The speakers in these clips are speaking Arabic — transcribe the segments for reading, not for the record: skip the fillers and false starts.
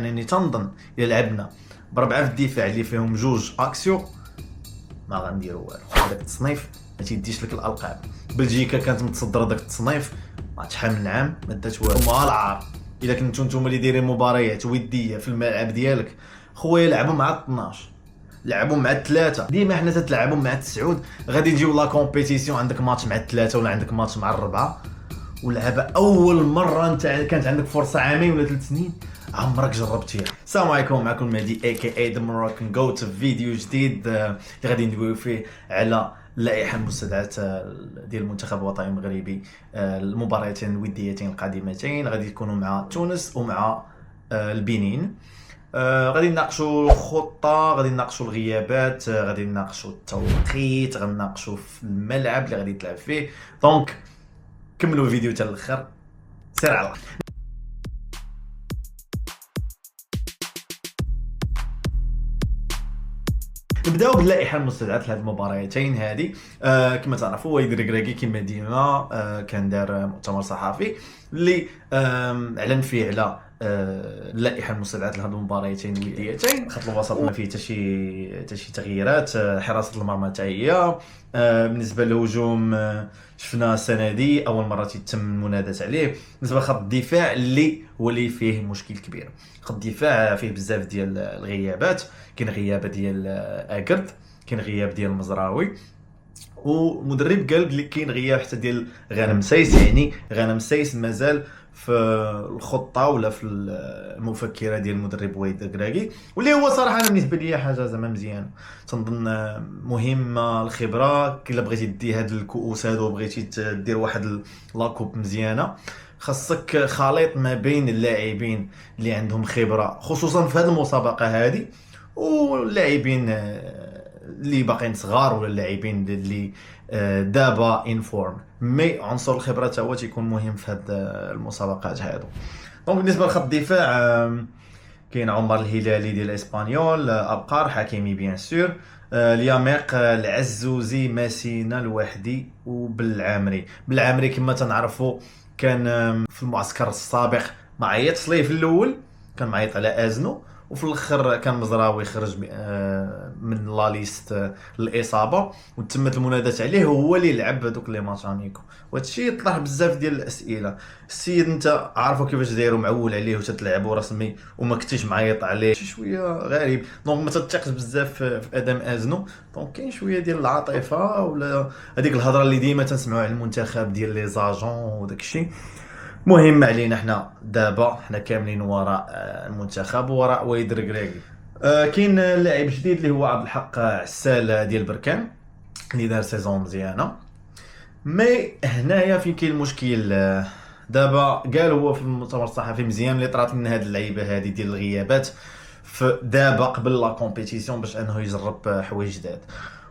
يعني تنظن الا لعبنا بربعه في الدفاع اللي فيهم جوج اكسيو ما غنديروا والو. هذاك التصنيف ما تيديش لك الالقاب. بلجيكا كانت متصدره داك التصنيف شحال من عام ما دات والو. ما العار الا كنتو نتوما اللي دايرين مباريات وديه في الملعب ديالك خويا لعبوا مع 12، لعبوا مع الثلاثه. ديما حنا تتلعبوا مع التسعود غادي نجيو لا كومبيتيسيون عندك ماتش مع الثلاثه ولا عندك ماتش مع الربعه، ولعبه اول مره انت كانت عندك فرصه عامين ولا 3 سنين عمرك جربتيها. السلام عليكم، معكم مهدي اي كي اي ذا موروكان جوت في فيديو جديد اللي غادي ندويو فيه على اللائحه المستدعاه ديال المنتخب الوطني المغربي. المباراتين الوديتين القادمتين غادي يكونوا مع تونس ومع البنين. غادي نناقشوا الخطه، غادي نناقشوا الغيابات، غادي نناقشوا التوقيت، غادي نناقشوا في الملعب اللي غادي تلعب فيه. دونك كملوا الفيديو حتى الاخر، سير على الله. نبداو باللائحه المستدعاه لهاد المباراتين هادي. كما تعرفوا وليد الركراكي كما ديما كان دار مؤتمر صحفي اللي اعلن فيه على اللائحه المستدعاه لهاد المباراتين الوديتين. خط الوسط ما فيه حتى شي تغييرات، حراسه المرمى حتى هي. بالنسبه للهجوم شفنا السنه دي اول مره تتم المنادات عليه. بالنسبه لخط الدفاع اللي هو اللي فيه مشكل كبير، خط الدفاع فيه بزاف ديال الغيابات. كاين غيابه ديال اكرد، كاين غياب ديال المزراوي، ومدرب قال بلي كاين غياب حتى ديال غانم سايس. يعني غانم سايس مازال في الخطه ولا في المفكره ديال المدرب وليد الركراكي، واللي هو صراحه انا بالنسبه لي حاجه زعما مزيانه. تنظن مهمه الخبره، الا بغيتي دي هاد الكؤوس هادو وبغيتي دير واحد لاكوب مزيانه خاصك خليط ما بين اللاعبين اللي عندهم خبره خصوصا في هذه المسابقه هذه، واللاعبين اللي باقيين صغار ولا اللاعبين اللي دابا انفورم. مي عنصر الخبره حتى هو تيكون مهم في هذه المسابقات هادو. دونك بالنسبه لخط الدفاع كاين عمر الهلالي ديال اسبانيول، ابقار حكيمي بيان سور، الياميق، العزوزي، ماسينا، الوحدي، وبالعامري. بالعامري كما تنعرفوا كان في المعسكر السابق ما عيطش ليه في الاول، كان معيط على ازنو، وفي الاخر كان مزراوي خرج من لا ليست الاصابه وتمت المنادات عليه، هو اللي لعب هذوك لي ماتش اميكو. وهادشي يطرح بزاف ديال الاسئله. السيد انت عارفوا كيفاش دايروا معول عليه وتتلعبوا رسمي وما كنتيش معيط عليه، شي شويه غريب. دونك ما تثقش بزاف في ادم ازنو. دونك كاين شويه ديال العاطفه ولا هذيك الهضره اللي ديما تنسمعوا على المنتخب ديال لي زاجون وداك الشيء. مهم علينا حنا دابا حنا كاملين وراء المنتخب وراء وليد الركراكي. كاين لاعب جديد اللي هو عبد الحق عسال ديال بركان اللي دار سيزون مزيانه. مي هنايا فين كاين المشكل. دابا قال هو في المؤتمر الصحفي مزيان اللي طرات لنا هاد اللعيبه هادي ديال الغيابات دابا قبل لا كومبيتيسيون باش انه يجرب حوايج جداد.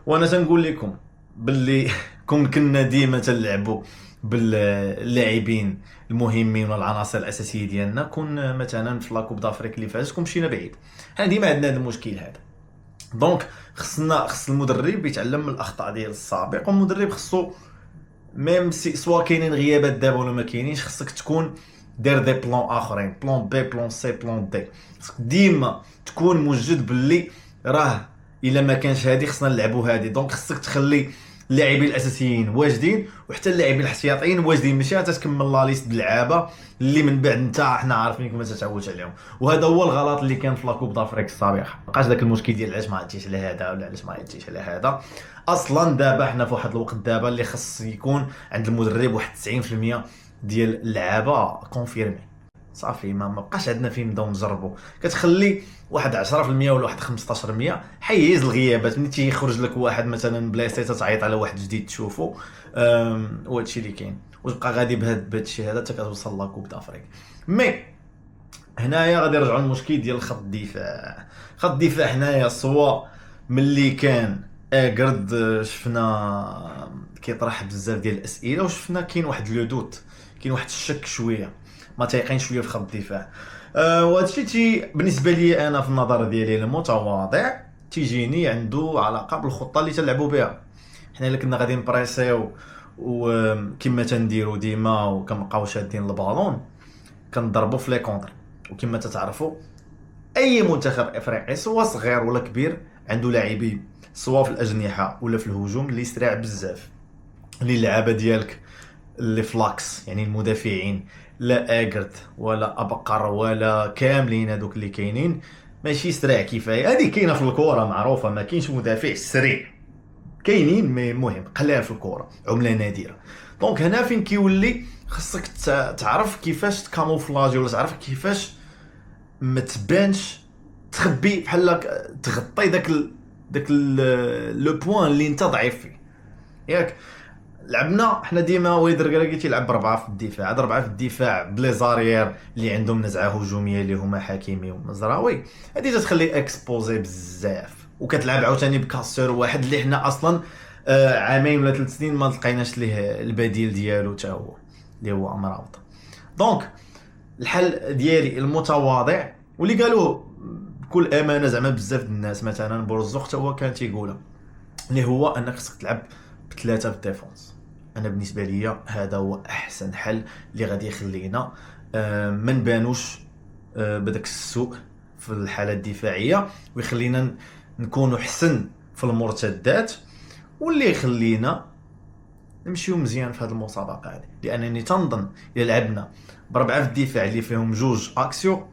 وانا تنقول لكم باللي كنا ديما تنلعبوا باللاعبين المهمين والعناصر الاساسيه ديالنا. كون مثلا في لاكوب دافريك اللي فاتت كون مشينا بعيد، حنا ديما عندنا هذا المشكل هذا. دونك خص المدرب يتعلم من الاخطاء ديال السابق، والمدرب خصو ميم سوا كاينين غيابات دابا ولا ما كاينينش خصك تكون دير دي بلان اخرين، بلان بي، بلان سي، بلان دي. خصك ديما تكون موجد باللي راه الا ما كانش هادي خصنا نلعبوا هادي. دونك خصك تخلي اللاعبين الاساسيين واجدين وحتى اللاعبين الاحتياطيين واجدين، ماشي تكمل لا ليست باللعابه اللي من بعد انت حنا عارفين ما تتعودش عليهم. وهذا هو الغلط اللي كان في لاكوب دافريك السابقه. بقاش داك المشكل ديال علاش ما عدتيش على هذا ولا علاش ما عدتيش على هذا. اصلا دابا حنا في واحد الوقت دابا اللي خص يكون عند المدرب واحد 90% ديال اللعابه كونفيرمي. صافي ما بقاش عندنا فين نبداو نجربوا. كتخلي واحد 10% ولا واحد 15% حيز الغيابات. ملي تيخرج لك واحد مثلا بلايستي تعيط على واحد جديد تشوفو. وهادشي اللي كاين، وتبقى غادي بهذا الشيء هذا حتى كتوصل لاكوب دافريك. مي هنايا غادي نرجعوا للمشكل ديال خط الدفاع. خط الدفاع هنايا سوا ملي كان قرد شفنا كيطرح بزاف ديال الاسئله، وشفنا كاين واحد لو دوت، كاين واحد الشك شويه، ما تيقين شويه في خط الدفاع. وهادشي بالنسبه لي انا في النظر ديالي المتواضع تيجيني عنده علاقه بالخطه اللي تلعبوا بها. حنا الا كنا غادي نبريسيو وكما تنديروا ديما وكنبقاو شادين البالون كنضربوا في لي كونتر، وكما تتعرفوا اي منتخب افريقي سواء صغير ولا كبير عنده لاعبين سواء في الاجنحه ولا في الهجوم اللي سريع بزاف، اللي اللعابه ديالك اللي فلاكس يعني المدافعين، لا اجرت ولا ابقر ولا كاملين هذوك اللي كاينين ماشي سريع كفايه. هذه كاينه في الكره معروفه، ما كاينش مدافع سريع، كاينين مي مهم قلال في الكره، عمله نادره. دونك هنا فين كيولي خصك تعرف كيفاش تكاموفلاجي ولا تعرف كيفاش ما تبانش، تخبي بحال تغطي داك لو بوين اللي انت ضعيف فيه. ياك لعبنا حنا ديما ويد ركراكي تيلعب بربعه في الدفاع، هاد ربعه في الدفاع بلي زاريير اللي عندهم نزعه هجوميه اللي هما حكيمي ومزراوي، هادي تتخلي اكسبوزي بزاف. وكتلعب عاوتاني بكاسور واحد اللي حنا اصلا عامين ولا 3 سنين ما لقيناش ليه البديل ديالو حتى هو اللي هو امراوط. دونك الحل ديالي المتواضع واللي قالوه بكل امانه زعما بزاف الناس، مثلا بورزوق حتى هو كان تيقولها، اللي هو انك خصك تلعب بثلاثه في الديفونس. انا بالنسبه ليا هذا هو احسن حل اللي غادي يخلينا ما نبانوش بداك السوء في الحاله الدفاعيه، ويخلينا نكونوا حسن في المرتدات، واللي يخلينا نمشيو مزيان في هذه المسابقه هذه. لانني تنظن الا لعبنا بربعه في الدفاع اللي فيهم جوج اكسيو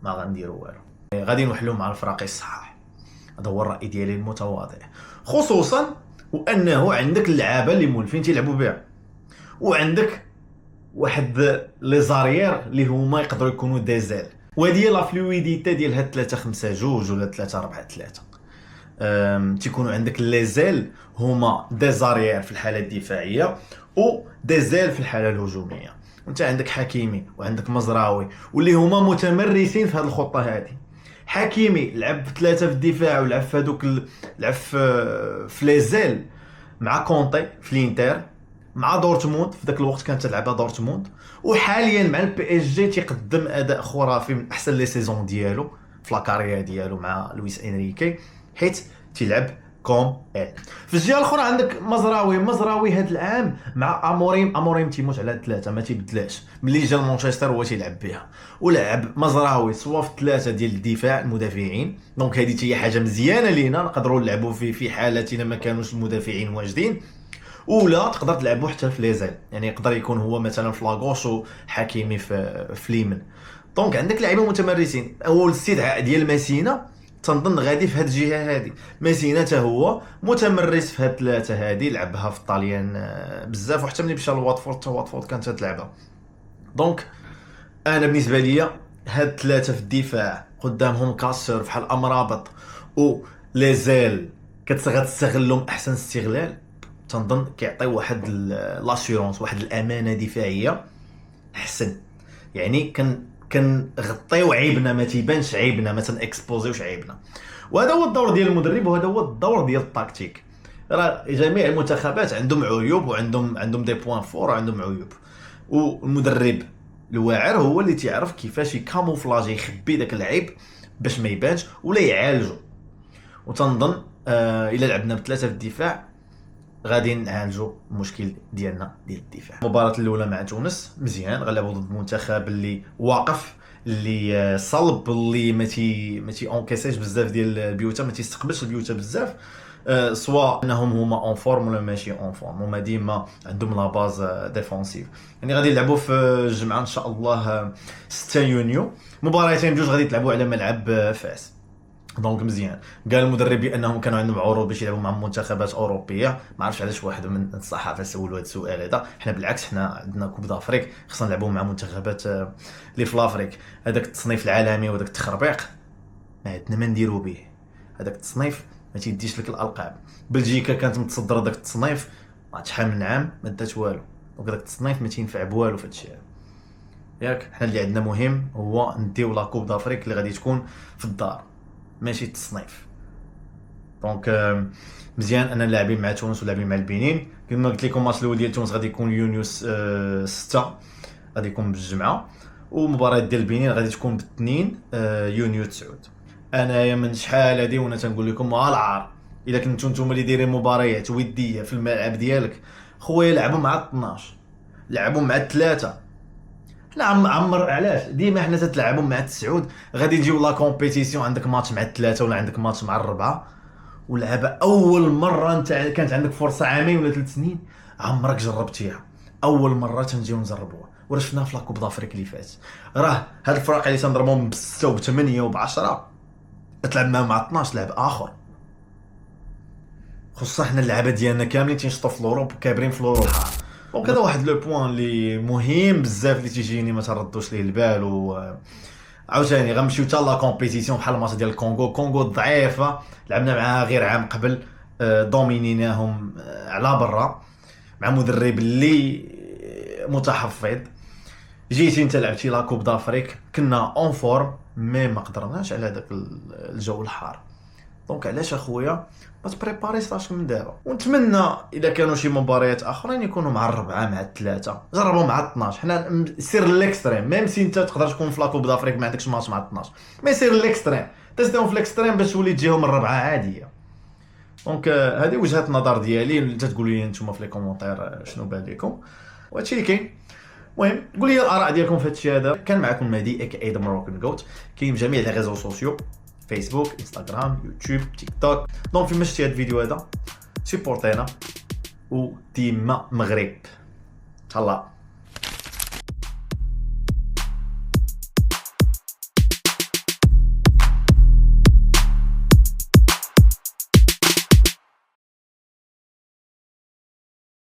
ما غنديروا والو، غادي نوحلوا مع الفراقي الصحاح. هذا هو الراي ديالي المتواضع، خصوصا وانه عندك اللعابه اللي مولفين تيلعبوا بها، وعندك واحد لي زاريير اللي هما يقدروا يكونوا ديزيل، وهذه هي لا فلويديتي ديال هاد 3 5 2 ولا 3 4 3. تيكونوا عندك لي زيل هما دي زاريير في الحاله الدفاعيه و دي زيل في الحاله الهجوميه. وانت عندك حكيمي وعندك مزراوي واللي هما متمرسين في هذه الخطه هذه. حكيمي لعب 3 في الدفاع ولعب في هذوك لعب في لي زيل مع كونتي في الانتر، مع دورتموند في ذاك الوقت كانت تلعبها دورتموند، وحاليا مع البي اس جي تيقدم اداء خرافي من احسن لي سيزون ديالو في لاكارير ديالو مع لويس انريكي، حيت تيلعب كوم في الجهه الاخرى عندك مزراوي هذا العام مع اموريم تيموت على 3 ما تيبدلاش ملي جا لمانشستر هو تيلعب بها، ولعب مزراوي سوا في 3 ديال الدفاع المدافعين. دونك هذه هي حاجه مزيانه لينا نقدروا نلعبوا في حالتنا ما كانوش المدافعين واجدين، ولا تقدر تلعبوا حتى في ليزيل، يعني يقدر يكون هو مثلا في لاغوش وحكيمي في اليمين. دونك عندك لاعبين متمرسين. اول استدعاء ديال ماسينا تنظن غادي في هذه الجهه هذه، ماسينا حتى هو متمرس في هاد 3 هذه، لعبها في الطاليان بزاف، وحتى ملي مشى لواتفورد حتى واتفورد كانت تلعبها. دونك انا بالنسبه ليا هاد 3 في الدفاع قدامهم كاسر بحال امرابط و ليزيل غتستغلهم احسن استغلال، تنظن كيعطي واحد لاسيورونس، واحد الامانه دفاعيه احسن. يعني كنغطيو عيبنا، ما تيبانش عيبنا، ما تنكسبوزيوش عيبنا. وهذا هو الدور ديال المدرب، وهذا هو الدور ديال التكتيك. راه جميع المنتخبات عندهم عيوب وعندهم دي بوين فور وعندهم عيوب، والمدرب الواعر هو اللي تيعرف كيفاش يكاموفلاجي، يخبي داك العيب باش ما يبانش ولا يعالجه. وتنظن الا لعبنا بثلاثه في الدفاع غادي نعالجوا المشكل ديالنا ديال الدفاع. المباراه الاولى مع تونس مزيان، غنلعبوا ضد منتخب اللي واقف، اللي صلب، اللي ما تي اونكيسيش بزاف ديال البيوتا، ما تيستقبلش البيوتا بزاف، سواء انهم هما اون فورم ولا ماشي اون فورم، هما ديما عندهم لا باز ديفونسيف. يعني غادي نلعبوا في الجمعه ان شاء الله 6 يونيو، مباراتين بجوج غادي تلعبوا على ملعب فاس. دونك مزيان. قال المدرب بانهم كانوا عندهم عروض باش يلعبوا مع منتخبات اوروبيه، ما عرفتش علاش واحد من الصحافه سولوا هذا السؤال هذا. حنا بالعكس حنا عندنا كوب دافريك، خصنا نلعبوا مع منتخبات اللي في لافريك. هذاك التصنيف العالمي وهذاك التخربيق ما عندنا ما نديروا به، هذاك التصنيف ما تيديش لك الالقاب. بلجيكا كانت متصدره داك التصنيف، عاد شحال من عام ما دات والو، دونك داك التصنيف ما تينفع بوالو في هادشي. ياك حنا اللي عندنا مهم هو نديو لا كوب دافريك اللي غادي تكون في الدار ماشي التصنيف. دونك مزيان انا لاعبين مع تونس ولاعبين مع البنين. كما قلت لكم الماتش الاول ديال تونس غادي يكون يونيوس 6 غادي يكون بالجمعه، ومباراه ديال البنين غادي تكون بالاثنين يونيو 9. انايا من شحال هادي وانا تنقول لكم العار، الا كنتو نتوما اللي دايرين مباريات وديه في الملعب ديالك خويا لعبوا مع 12، لعبوا مع 3، لا عمر علاش ديما حنا تتلعبوا مع التسعود غادي تجيو لا كومبيتيسيون عندك ماتش مع الثلاثه ولا عندك ماتش مع الربعه ولعبه اول مره انت كانت عندك فرصه عامين ولا 3 سنين عمرك جربتيها اول مره تنجيو نجربوها وراه شفنا في لاكوب دافريك اللي فات راه هاد الفرق اللي تنضربهم ب6 وب8 وب10 تلعب معاهم مع 12 لاعب اخر خصوصا حنا اللعابه ديالنا كاملين تينشطوا في الاوروب كابرين في الاوروب دونك هذا واحد لو بوين اللي مهم بزاف اللي تيجيني ما تردوش ليه البال و عاوتاني غنمشيو حتى لا كومبيتيسيون بحال الماتش ديال الكونغو ضعيفه لعبنا معاها غير عام قبل دومينيناهم على برا مع مدرب اللي متحفظ جيتي انت لعبتي لا كوب دافريك كنا اون فورم مي ما قدرناش على هذاك الجو الحار دونك علاش اخويا ما تبريباريش راسك من دابا ونتمنى اذا كانوا شي مباريات اخرين يكونوا مع الربعه مع الثلاثه جربوا مع 12 حنا سير ليكستريم ميم سي انت تقدر تكون في لاكوب دافريك ما عندكش ماتش مع 12 مي سير ليكستريم تستيهم في ليكستريم باش تولي تجيهم الربعه عاديه دونك هذه وجهه النظر ديالي اللي تقولوا لي نتوما في لي كومونتير شنو بان لكم وهادشي اللي كاين المهم قول لي الاراء ديالكم في هادشي هذا كان معكم مهدي اي ذا ماروكان جوت كاين في جميع لي ريزو سوسيو فيسبوك انستغرام يوتيوب تيك توك دونك فين ما شفتي هاد الفيديو هذا سيبورتينا وديما مغرب تهلا